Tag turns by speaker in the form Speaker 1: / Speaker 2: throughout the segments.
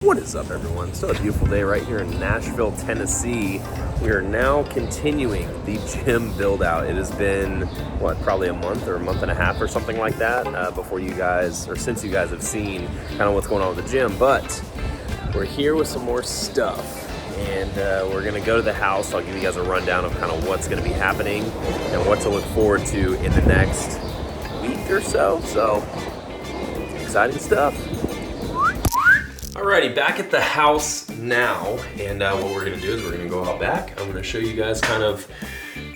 Speaker 1: What is up, everyone? Still a beautiful day right here in Nashville, Tennessee. We are now continuing the gym build out. It has been, probably a month or a month and a half or something like that before you guys, or since you guys have seen kind of what's going on with the gym. But we're here with some more stuff, and we're gonna go to the house. I'll give you guys a rundown of kind of what's gonna be happening and what to look forward to in the next week or so. So, exciting stuff. Alrighty, back at the house now, and what we're gonna do is we're gonna go out back. I'm gonna show you guys kind of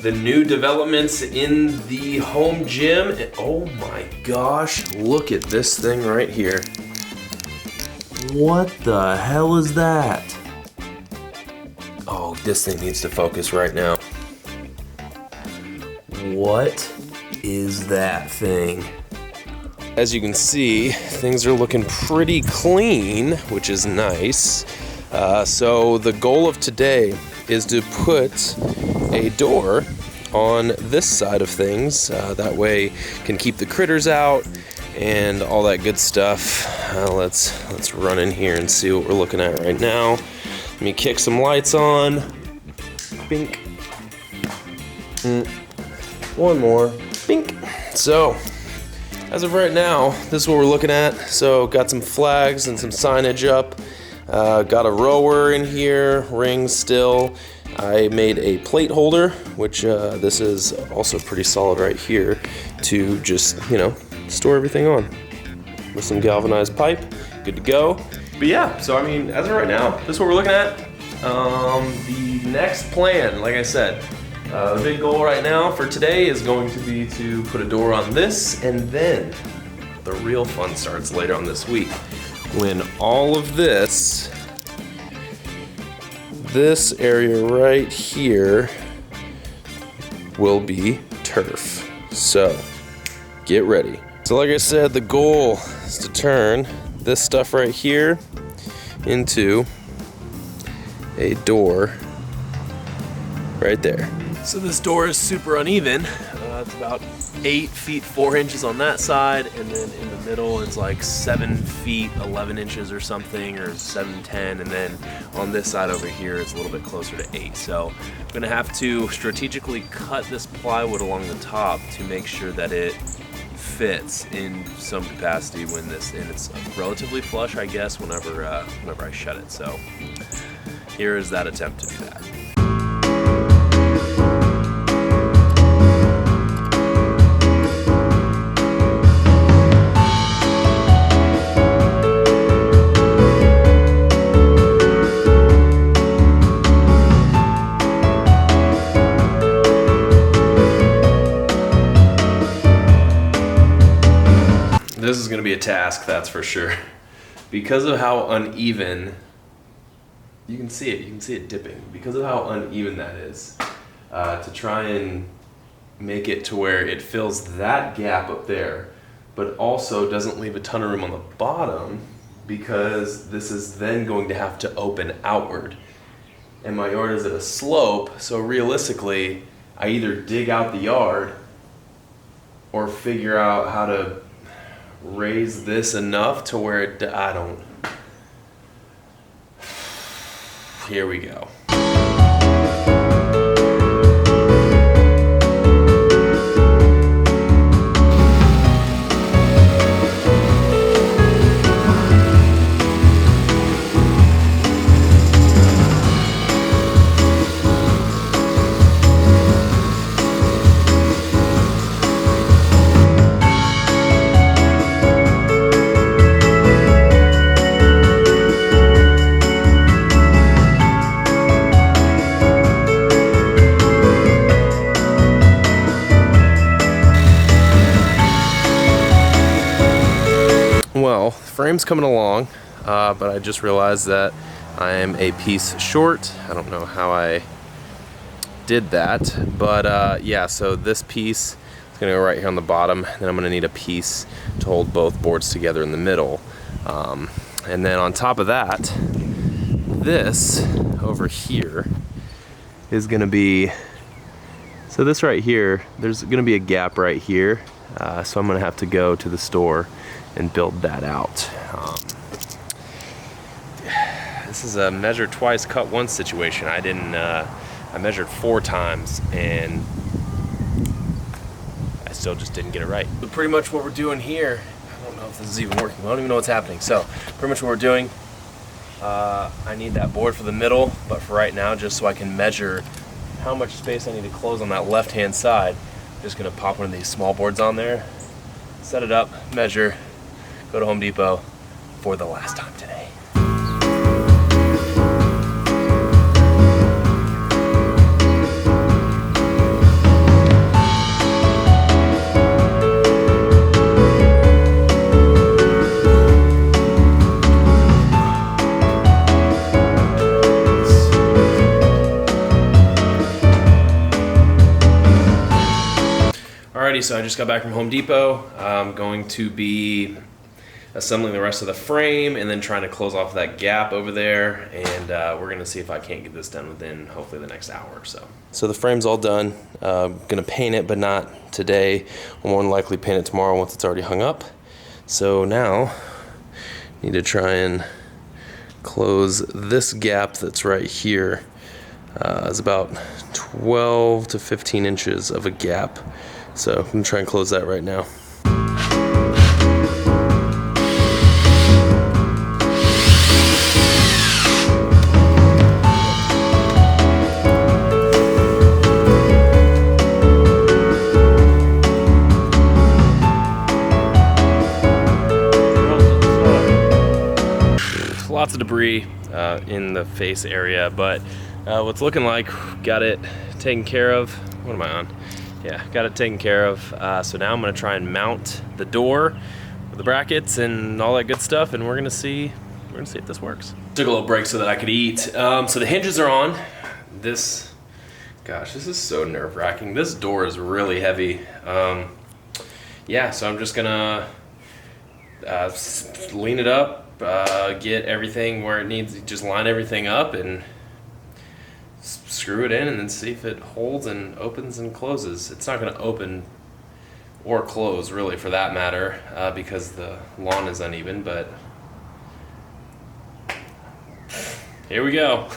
Speaker 1: the new developments in the home gym. And oh my gosh, look at this thing right here. What the hell is that? Oh, this thing needs to focus right now. What is that thing? As you can see, things are looking pretty clean, which is nice. So the goal of today is to put a door on this side of things. That way can keep the critters out and all that good stuff. Let's run in here and see what we're looking at right now. Let me kick some lights on. Bink. One more. Bink. So, as of right now, this is what we're looking at. So got some flags and some signage up. Got a rower in here, rings still. I made a plate holder, which this is also pretty solid right here to just, store everything on. With some galvanized pipe, good to go. But yeah, so I mean, as of right now, this is what we're looking at. The next plan, like I said, the big goal right now for today is going to be to put a door on this, and then the real fun starts later on this week when all of this area right here will be turf. So get ready. So like I said, the goal is to turn this stuff right here into a door right there. So this door is super uneven. It's about 8 feet 4 inches on that side, and then in the middle it's like 7 feet 11 inches or something, or 7'10", and then on this side over here it's a little bit closer to 8. So I'm gonna have to strategically cut this plywood along the top to make sure that it fits in some capacity when and it's relatively flush, I guess, whenever I shut it. So here is that attempt to do that. This is gonna be a task, that's for sure. Because of how uneven, you can see it dipping. Because of how uneven that is, to try and make it to where it fills that gap up there, but also doesn't leave a ton of room on the bottom, because this is then going to have to open outward. And my yard is at a slope, so realistically, I either dig out the yard or figure out how to raise this enough to where here we go. Well, frame's coming along, but I just realized that I am a piece short. I don't know how I did that, but yeah, so this piece is gonna go right here on the bottom, then I'm gonna need a piece to hold both boards together in the middle. And then on top of that, this over here is gonna be, so this right here, there's gonna be a gap right here, so I'm gonna have to go to the store and build that out. This is a measure twice, cut once situation. I didn't, I measured 4 times and I still just didn't get it right. But pretty much what we're doing here, I don't know if this is even working. I don't even know what's happening. So pretty much what we're doing, I need that board for the middle, but for right now, just so I can measure how much space I need to close on that left-hand side, I'm just gonna pop one of these small boards on there, set it up, measure, go to Home Depot for the last time today. Alrighty, so I just got back from Home Depot. I'm going to be assembling the rest of the frame and then trying to close off that gap over there, and we're gonna see if I can't get this done within hopefully the next hour or so. So the frame's all done. Gonna paint it, but not today. I'll more than likely paint it tomorrow once it's already hung up. So now, need to try and close this gap that's right here. It's about 12 to 15 inches of a gap. So I'm gonna try and close that right now. Lots of debris in the face area, but what's looking like, got it taken care of. What am I on? Yeah, got it taken care of. So now I'm gonna try and mount the door with the brackets and all that good stuff, and we're gonna see if this works. Took a little break so that I could eat. So the hinges are on. Gosh, this is so nerve-wracking. This door is really heavy. Yeah, so I'm just gonna lean it up, get everything where it needs, just line everything up and screw it in, and then see if it holds and opens and closes. It's not going to open or close really, for that matter, because the lawn is uneven, but here we go.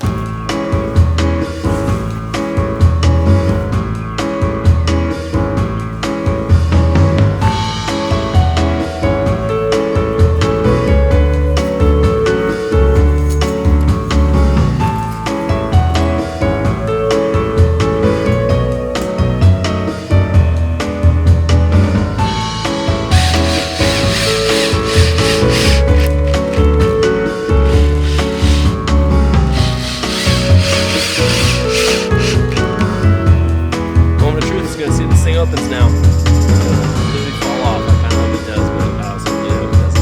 Speaker 1: Opens now. Literally fall off. I kind of hope it does, but I also really hope it does.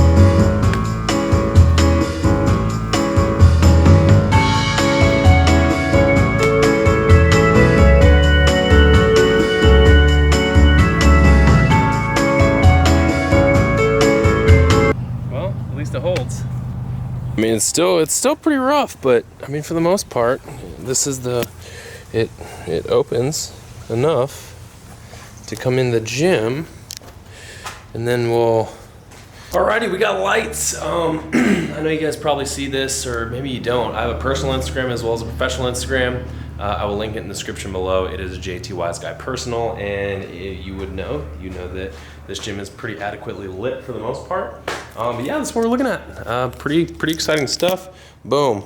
Speaker 1: Well, at least it holds. I mean, it's still pretty rough, but I mean, for the most part, this is it opens enough to come in the gym, and then alrighty, we got lights. I know you guys probably see this, or maybe you don't. I have a personal Instagram as well as a professional Instagram. I will link it in the description below. It is a JT Wise Guy personal, and you know that this gym is pretty adequately lit for the most part. But yeah, that's what we're looking at. Pretty exciting stuff. Boom.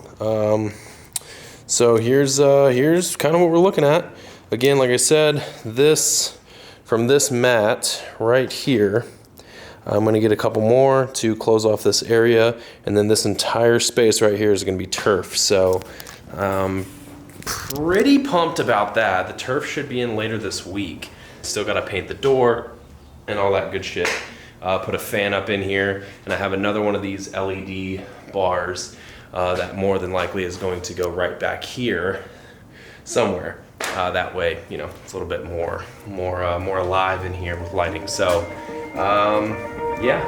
Speaker 1: So here's kind of what we're looking at. Again, like I said, from this mat right here, I'm gonna get a couple more to close off this area, and then this entire space right here is gonna be turf. So pretty pumped about that. The turf should be in later this week. Still gotta paint the door and all that good shit. Put a fan up in here, and I have another one of these LED bars that more than likely is going to go right back here somewhere. That way, you know, it's a little bit more alive in here with lighting. So, yeah.